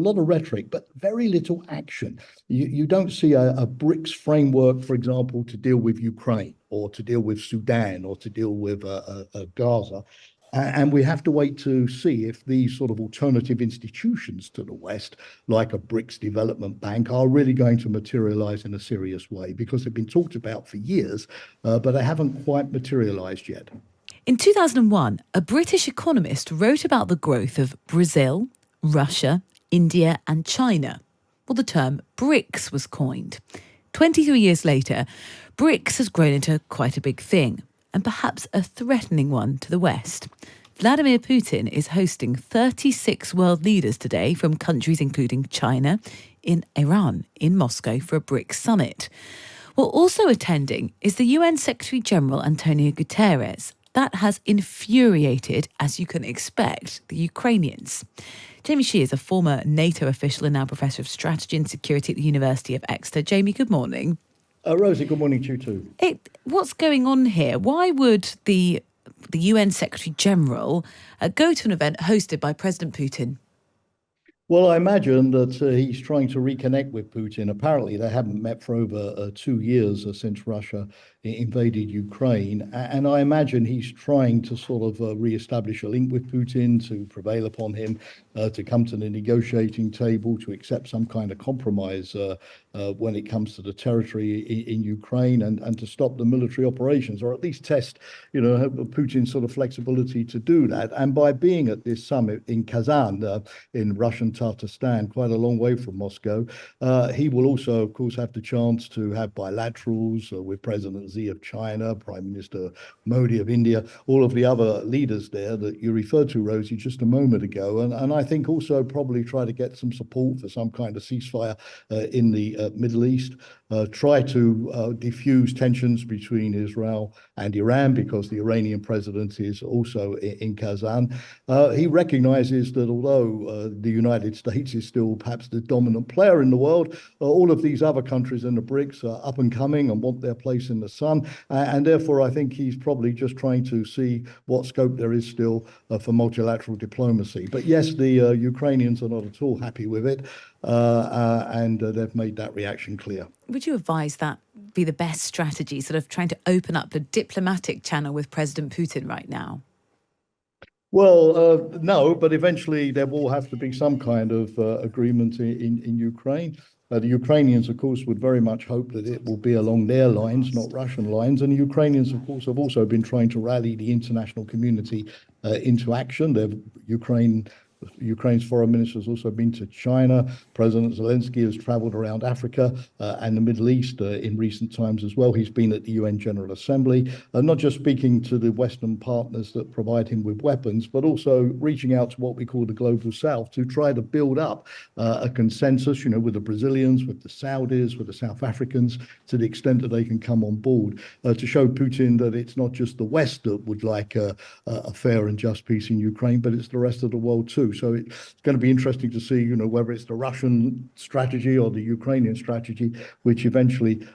lot of rhetoric, but very little action. You don't see a BRICS framework, for example, to deal with Ukraine or to deal with Sudan or to deal with Gaza. And we have to wait to see if these sort of alternative institutions to the West, like a BRICS development bank, are really going to materialize in a serious way, because they've been talked about for years, but they haven't quite materialized yet. In 2001, a British economist wrote about the growth of Brazil, Russia, India and China. Well, the term BRICS was coined. 23 years later, BRICS has grown into quite a big thing, and perhaps a threatening one to the West. Vladimir Putin is hosting 36 world leaders today from countries including China, in Iran, in Moscow for a BRICS summit. Well, also attending is the UN Secretary General Antonio Gutterez. That has infuriated, as you can expect, the Ukrainians. Jamie Shea is a former Nato official and now Professor of Strategy and Security at the University of Exeter. Jamie, good morning. Rosie, good morning to you too. What's going on here? Why would the UN Secretary General go to an event hosted by President Putin? Well, I imagine that he's trying to reconnect with Putin. Apparently, they haven't met for over 2 years since Russia invaded Ukraine. And I imagine he's trying to sort of re-establish a link with Putin, to prevail upon him, to come to the negotiating table, to accept some kind of compromise when it comes to the territory in Ukraine, and to stop the military operations, or at least test, Putin's sort of flexibility to do that. And by being at this summit in Kazan, in Russian Tatarstan, quite a long way from Moscow, he will also, of course, have the chance to have bilaterals with President Xi of China, Prime Minister Modi of India, all of the other leaders there that you referred to, Rosie, just a moment ago. And I think also probably try to get some support for some kind of ceasefire in the Middle East, try to diffuse tensions between Israel and Iran, because the Iranian president is also in Kazan. He recognizes that although the United States is still perhaps the dominant player in the world, all of these other countries in the BRICS are up and coming and want their place in the sun. And therefore, I think he's probably just trying to see what scope there is still for multilateral diplomacy. But yes, the Ukrainians are not at all happy with it, and they've made that reaction clear. Would you advise that be the best strategy, sort of trying to open up the diplomatic channel with President Putin right now? Well, no, but eventually there will have to be some kind of agreement in Ukraine. The Ukrainians, of course, would very much hope that it will be along their lines, not Russian lines. And the Ukrainians, of course, have also been trying to rally the international community into action. Ukraine's foreign minister has also been to China. President Zelensky has traveled around Africa and the Middle East in recent times as well. He's been at the UN General Assembly, not just speaking to the Western partners that provide him with weapons, but also reaching out to what we call the Global South to try to build up a consensus, with the Brazilians, with the Saudis, with the South Africans, to the extent that they can come on board, to show Putin that it's not just the West that would like a fair and just peace in Ukraine, but it's the rest of the world too. So it's going to be interesting to see, whether it's the Russian strategy or the Ukrainian strategy which eventually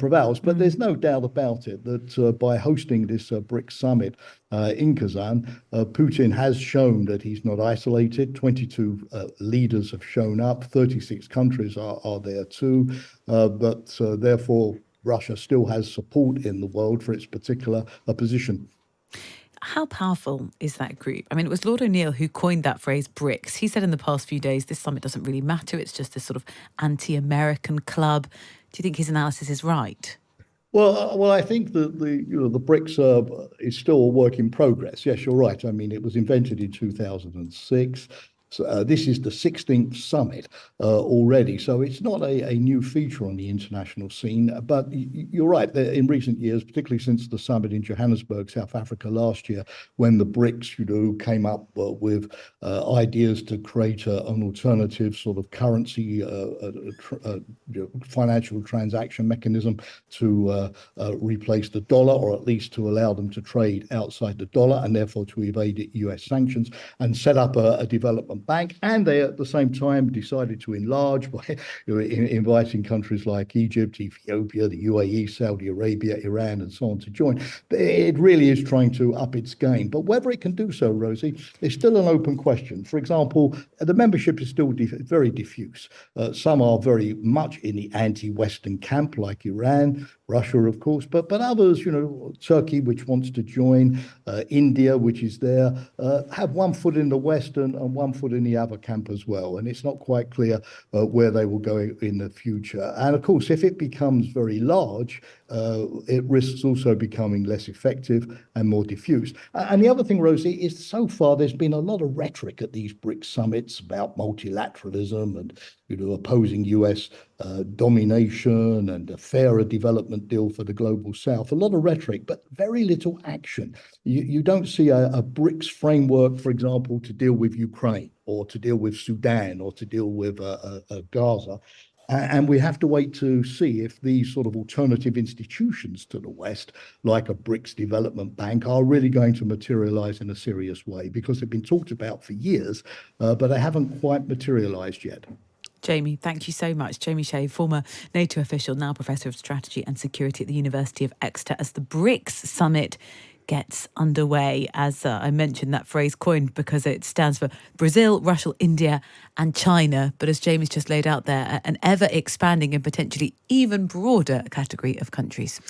prevails. But there's no doubt about it that by hosting this BRICS summit in Kazan, Putin has shown that he's not isolated. 22 leaders have shown up. 36 countries are there too. But therefore, Russia still has support in the world for its particular position. How powerful is that group? I mean, it was Lord O'Neill who coined that phrase BRICS. He said in the past few days, this summit doesn't really matter. It's just this sort of anti-American club. Do you think his analysis is right? Well, I think that the BRICS is still a work in progress. Yes, you're right. I mean, it was invented in 2006. So, this is the 16th summit already, so it's not a new feature on the international scene. But you're right, in recent years, particularly since the summit in Johannesburg, South Africa last year, when the BRICS, came up with ideas to create an alternative sort of currency, financial transaction mechanism to replace the dollar, or at least to allow them to trade outside the dollar and therefore to evade US sanctions, and set up a development Development Bank, and they at the same time decided to enlarge by inviting countries like Egypt, Ethiopia, the UAE, Saudi Arabia, Iran, and so on to join. It really is trying to up its game. But whether it can do so, Rosie, is still an open question. For example, the membership is still very diffuse. Some are very much in the anti-Western camp, like Iran, Russia, of course, but others, Turkey, which wants to join, India, which is there, have one foot in the West and one foot in the other camp as well. And it's not quite clear where they will go in the future. And of course, if it becomes very large, it risks also becoming less effective and more diffuse. And the other thing, Rosie, is so far there's been a lot of rhetoric at these BRICS summits about multilateralism and opposing US domination and a fairer development deal for the global South. A lot of rhetoric, but very little action. You don't see a BRICS framework, for example, to deal with Ukraine or to deal with Sudan or to deal with Gaza. And we have to wait to see if these sort of alternative institutions to the West, like a BRICS development bank, are really going to materialize in a serious way, because they've been talked about for years, but they haven't quite materialized yet. Jamie, thank you so much. Jamie Shea, former NATO official, now Professor of Strategy and Security at the University of Exeter, as the BRICS summit gets underway. As I mentioned, that phrase coined because it stands for Brazil, Russia, India and China. But as Jamie's just laid out there, an ever expanding and potentially even broader category of countries.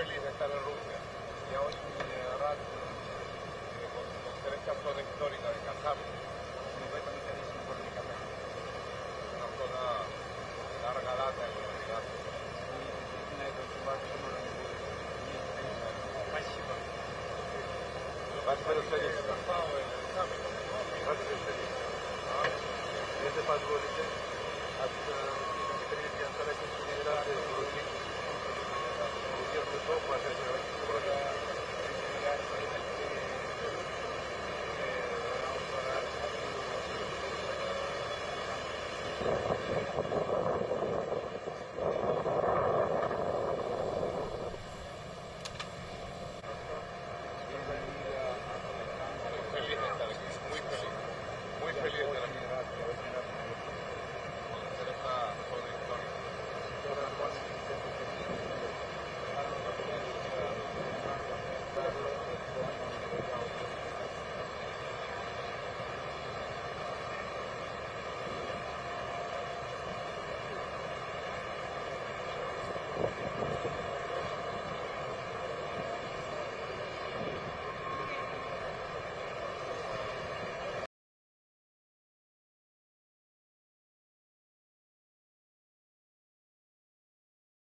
feliz de estar en Rusia. Ya очень рад conocer esta zona histórica de Kazan. Es una zona de larga data en la realidad. Спасибо. Большое спасибо. Если позволите, от Secretary General Antonio Gutterez, вашей